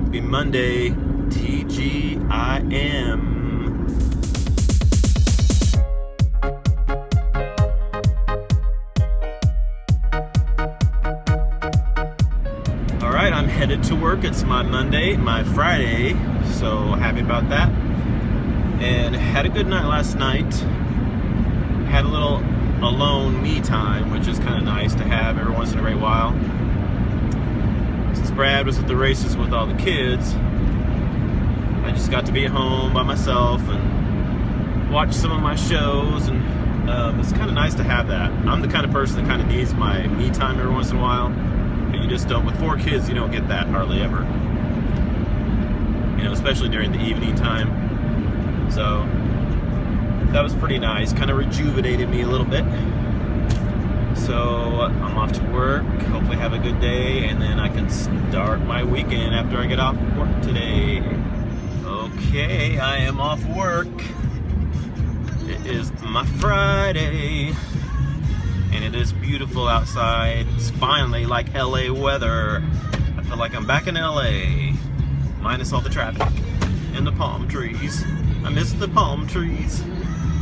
Happy Monday, TGIM. Alright, I'm headed to work. It's my Monday, my Friday, so happy about that. And had a good night last night. Had a little alone me time, which is kind of nice to have every once in a great while. Since Brad was at the races with all the kids, I just got to be at home by myself and watch some of my shows, and it's kind of nice to have that. I'm the kind of person that kind of needs my me time every once in a while, but you just don't. With 4 kids, you don't get that hardly ever. You know, especially during the evening time. So that was pretty nice. Kind of rejuvenated me a little bit. So I'm off to work. Hopefully have a good day, and then I can start my weekend after I get off work today. Okay, I am off work. It is my Friday, and it is beautiful outside. It's finally like LA weather. I feel like I'm back in LA, minus all the traffic and the palm trees. I miss the palm trees.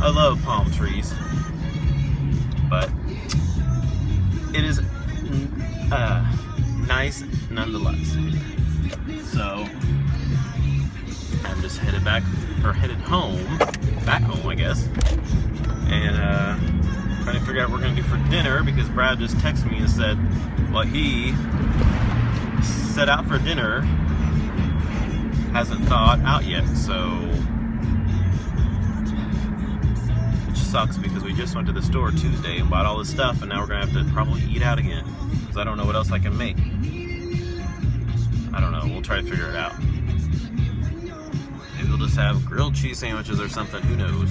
I love palm trees, but it is nice nonetheless. So I'm just headed back, or headed home, back home I guess, and trying to figure out what we're gonna do for dinner, because Brad just texted me and said what he set out for dinner hasn't thawed out yet. So sucks, because we just went to the store Tuesday and bought all this stuff, and now we're gonna have to probably eat out again, because I don't know what else I can make. I don't know, we'll try to figure it out. Maybe we'll just have grilled cheese sandwiches or something, who knows.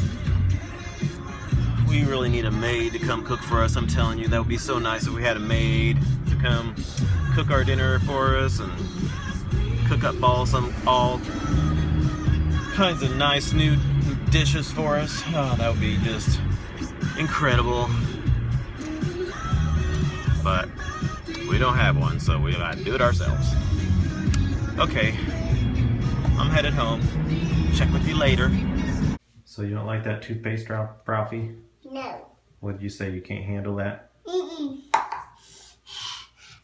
We really need a maid to come cook for us. I'm telling you, that would be so nice if we had a maid to come cook our dinner for us and cook up all kinds of nice new dishes for us. Oh, that would be just incredible. But we don't have one, so we gotta do it ourselves. Okay, I'm headed home. Check with you later. So you don't like that toothpaste, Ralphie? No. What did you say? You can't handle that? I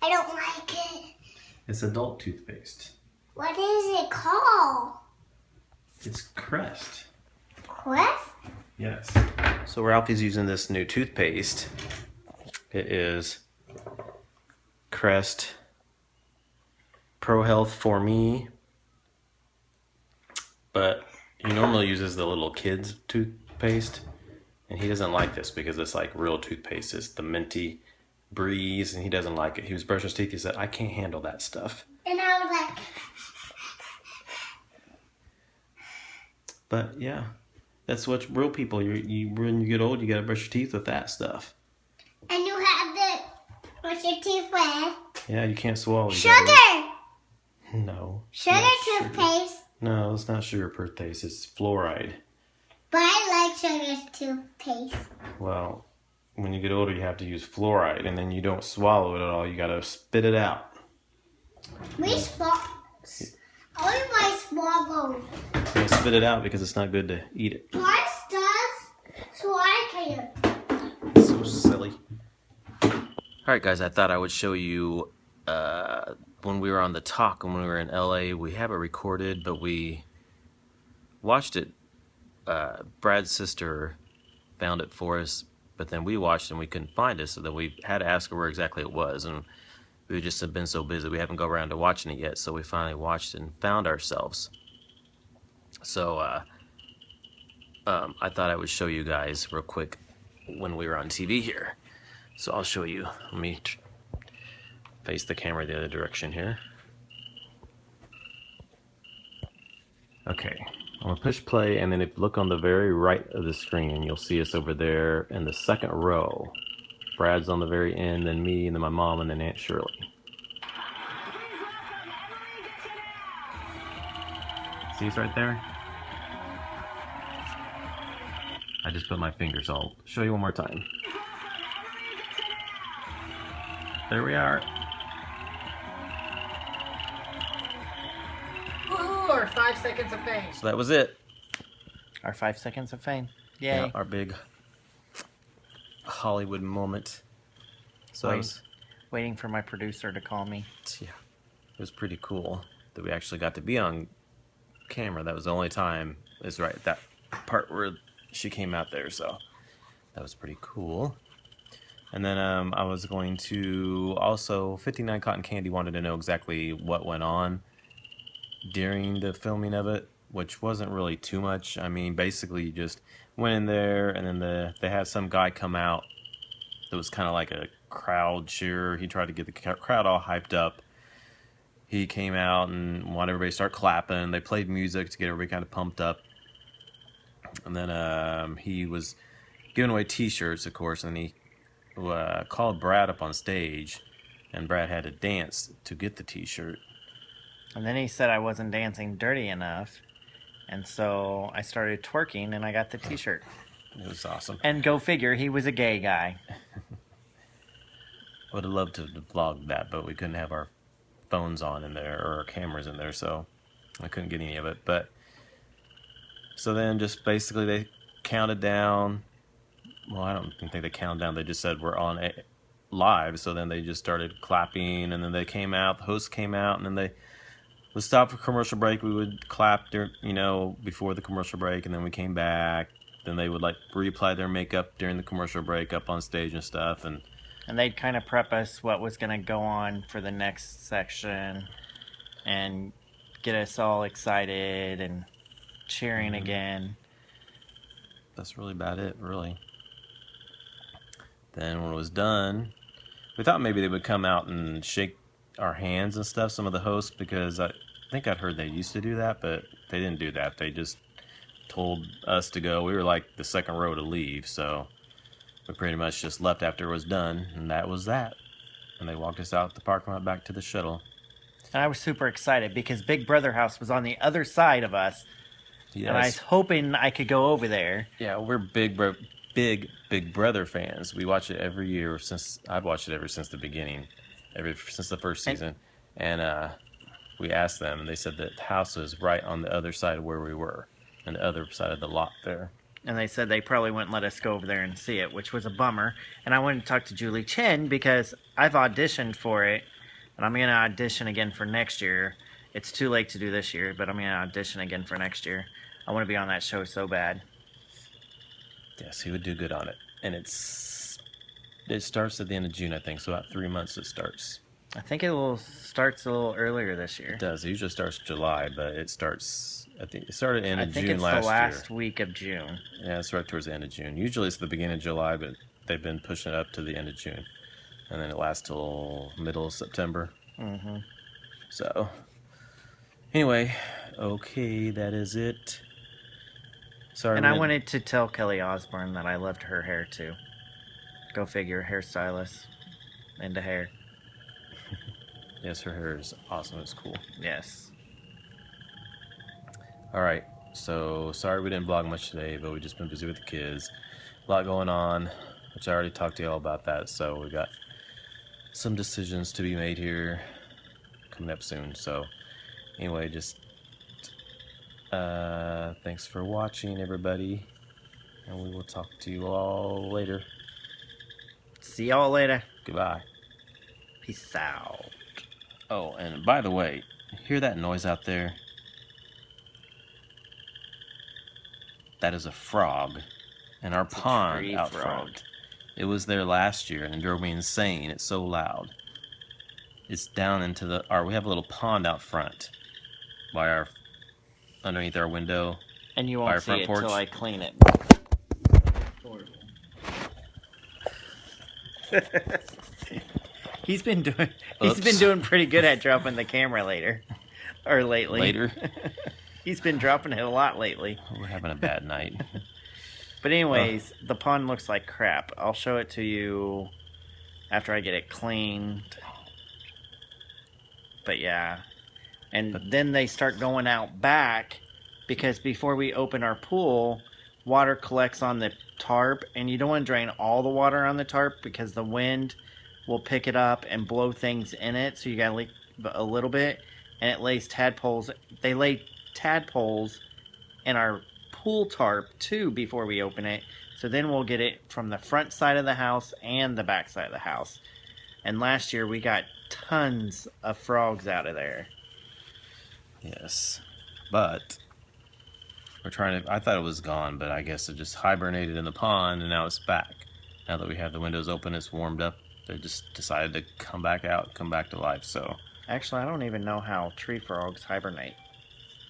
don't like it. It's adult toothpaste. What is it called? It's Crest. Crest? Yes. So Ralphie's using this new toothpaste. It is Crest Pro Health for me, but he normally uses the little kids toothpaste, and he doesn't like this because it's like real toothpaste. It's the minty breeze, and he doesn't like it. He was brushing his teeth. He said, "I can't handle that stuff." And I was like, but yeah. That's what real people, when you get old, you gotta brush your teeth with that stuff. and you have to brush your teeth with Yeah, you can't swallow. sugar. No. Sugar not toothpaste. No, it's not sugar toothpaste. It's fluoride. But I like sugar toothpaste. Well, when you get older, you have to use fluoride, and then you don't swallow it at all. You gotta spit it out. We swallow. Only my swallows. You gotta spit it out because it's not good to eat it. Mine does, so I can. So silly. Alright guys, I thought I would show you when we were on the talk, when we were in LA. We have it recorded, but we watched it. Brad's sister found it for us, but then we watched and we couldn't find it, so then we had to ask her where exactly it was, and we just have been so busy we haven't got around to watching it yet, so we finally watched it and found ourselves. So I thought I would show you guys real quick when we were on TV here. So I'll show you. Let me face the camera the other direction here. Okay, I'm gonna push play, and then if you look on the very right of the screen, you'll see us over there in the second row. Brad's on the very end, then me, and then my mom, and then Aunt Shirley. See us right there? I just put my finger, so I'll show you one more time. There we are. 5 seconds of fame. So that was it. Our 5 seconds of fame. Yay. Yeah, our big Hollywood moment. So that was, waiting for my producer to call me. yeah, it was pretty cool that we actually got to be on camera. That was the only time. Is right, that part where she came out there. So that was pretty cool. And then I was going to also 59 Cotton Candy wanted to know exactly what went on during the filming of it, which wasn't really too much. I mean, basically you just went in there, and then they had some guy come out that was kind of like a crowd cheerer. He tried to get the crowd all hyped up. He came out and wanted everybody to start clapping. They played music to get everybody kind of pumped up. And then he was giving away t-shirts, of course, and he called Brad up on stage, and Brad had to dance to get the t-shirt. And then he said I wasn't dancing dirty enough, and so I started twerking, and I got the t-shirt. It was awesome. And go figure, he was a gay guy. I would have loved to vlog that, but we couldn't have our phones on in there, or our cameras in there, so I couldn't get any of it. But so then just basically they counted down. Well, I don't think they counted down. They just said we're on live. So then they just started clapping, and then they came out. The host came out, and then they would stop for commercial break. We would clap during, before the commercial break, and then we came back. Then they would like reapply their makeup during the commercial break up on stage and stuff, and they'd kind of prep us what was going to go on for the next section, and get us all excited and cheering again. That's really about it, really. Then when it was done, we thought maybe they would come out and shake our hands and stuff, some of the hosts, because I think I'd heard they used to do that, but they didn't do that. They just told us to go. We were like the second row to leave, so we pretty much just left after it was done, and that was that. And they walked us out the parking lot back to the shuttle. And I was super excited because Big Brother House was on the other side of us. Yes. And I was hoping I could go over there. Yeah, we're big Brother fans. We watch it every year since I've watched it ever since the beginning, since the first season. And we asked them, and they said that the house was right on the other side of where we were, on the other side of the lot there. And they said they probably wouldn't let us go over there and see it, which was a bummer. And I wanted to talk to Julie Chen because I've auditioned for it, and I'm going to audition again for next year. It's too late to do this year, but I'm going to audition again for next year. I want to be on that show so bad. Yes, he would do good on it. And it starts at the end of June, I think. So about 3 months it starts. I think starts a little earlier this year. It does. It usually starts July, but it starts. I think it started in June last year. I think it's the last week of June. Yeah, it's right towards the end of June. Usually it's the beginning of July, but they've been pushing it up to the end of June, and then it lasts till middle of September. Mm-hmm. So anyway, okay, that is it. Sorry. And I wanted to tell Kelly Osbourne that I loved her hair too. Go figure, hairstylist into hair. Yes, her hair is awesome. It's cool. Yes. All right. So sorry we didn't vlog much today, but we've just been busy with the kids. A lot going on, which I already talked to y'all about that. So we got some decisions to be made here coming up soon. So anyway, just thanks for watching, everybody, and we will talk to you all later. See y'all later. Goodbye. Peace out. Oh, and by the way, hear that noise out there? That is a frog in our pond out front. It was there last year and it drove me insane. It's so loud. It's down into we have a little pond out front by underneath our window. And you won't see it till I clean it. He's been doing pretty good at dropping the camera lately. He's been dropping it a lot lately. We're having a bad night. But anyways, the pond looks like crap. I'll show it to you after I get it cleaned. But yeah. And then they start going out back because before we open our pool, water collects on the tarp, and you don't want to drain all the water on the tarp because the wind will pick it up and blow things in it, so you gotta leak a little bit. And it lays tadpoles. They lay tadpoles in our pool tarp too before we open it. So then we'll get it from the front side of the house and the back side of the house. And last year we got tons of frogs out of there. Yes, but we're trying to. I thought it was gone, but I guess it just hibernated in the pond, and now it's back. Now that we have the windows open, it's warmed up. They just decided to come back out, come back to life. So actually, I don't even know how tree frogs hibernate.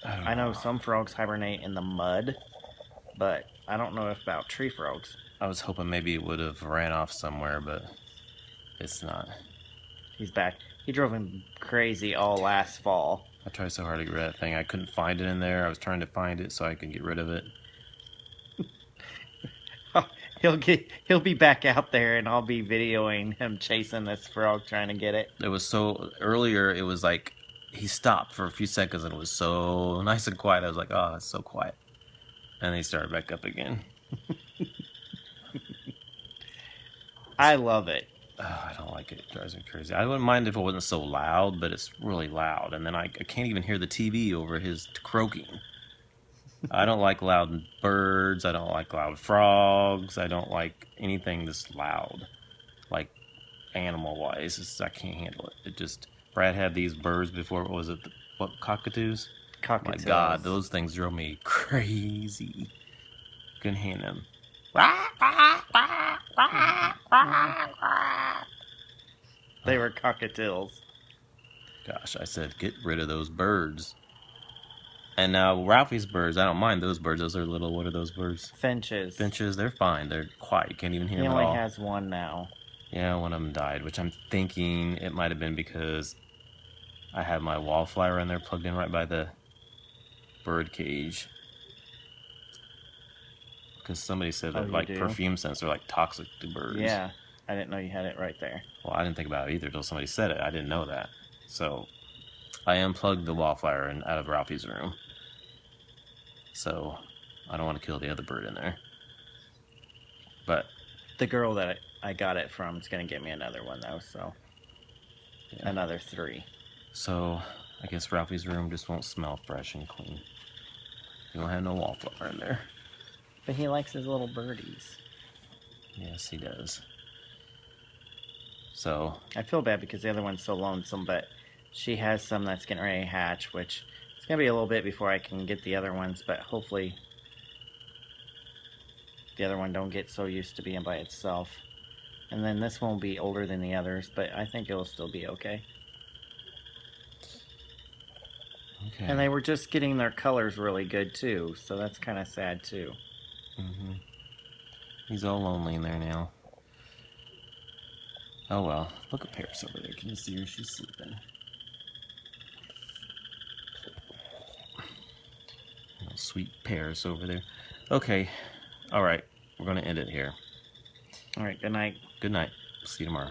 I know some frogs hibernate in the mud, but I don't know about tree frogs. I was hoping maybe it would have ran off somewhere, but it's not. He's back. He drove him crazy all last fall. I tried so hard to get rid of that thing. I couldn't find it in there. I was trying to find it so I could get rid of it. He'll be back out there, and I'll be videoing him chasing this frog trying to get it. It was so earlier. It was like he stopped for a few seconds, and it was so nice and quiet. I was like, "Oh, it's so quiet," and then he started back up again. I love it. Oh, I don't like it. It drives me crazy. I wouldn't mind if it wasn't so loud, but it's really loud, and then I can't even hear the TV over his croaking. I don't like loud birds. I don't like loud frogs. I don't like anything that's loud, like animal-wise. I can't handle it. It just. Brad had these birds before. What was it? What, cockatoos? Cockatoos. My God, those things drove me crazy. Couldn't handle them. They were cockatiels. Gosh, I said get rid of those birds. And now Ralphie's birds, I don't mind those birds. Those are little, what are those birds? Finches. Finches, they're fine. They're quiet. You can't even hear He them at all. only has one now. Yeah, one of them died, which I'm thinking it might have been because I had my wallflower in there plugged in right by the bird cage. Because somebody said that like perfume scents are like toxic to birds. Yeah, I didn't know you had it right there. Well, I didn't think about it either until somebody said it. I didn't know that. So I unplugged the wallflower out of Ralphie's room. So I don't want to kill the other bird in there. But the girl that I got it from is going to get me another one, though, so yeah. Another 3. So I guess Ralphie's room just won't smell fresh and clean. You don't have no wallflower in there. But he likes his little birdies. Yes, he does. So I feel bad because the other one's so lonesome, but she has some that's getting ready to hatch, which it's going to be a little bit before I can get the other ones, but hopefully the other one don't get so used to being by itself. And then this one will be older than the others, but I think it'll still be okay. Okay. And they were just getting their colors really good too, so that's kind of sad too. Mm-hmm. He's all lonely in there now. Oh well. Look at Paris over there. Can you see her? She's sleeping. Oh, sweet Paris over there. Okay. All right. We're going to end it here. All right. Good night. Good night. See you tomorrow.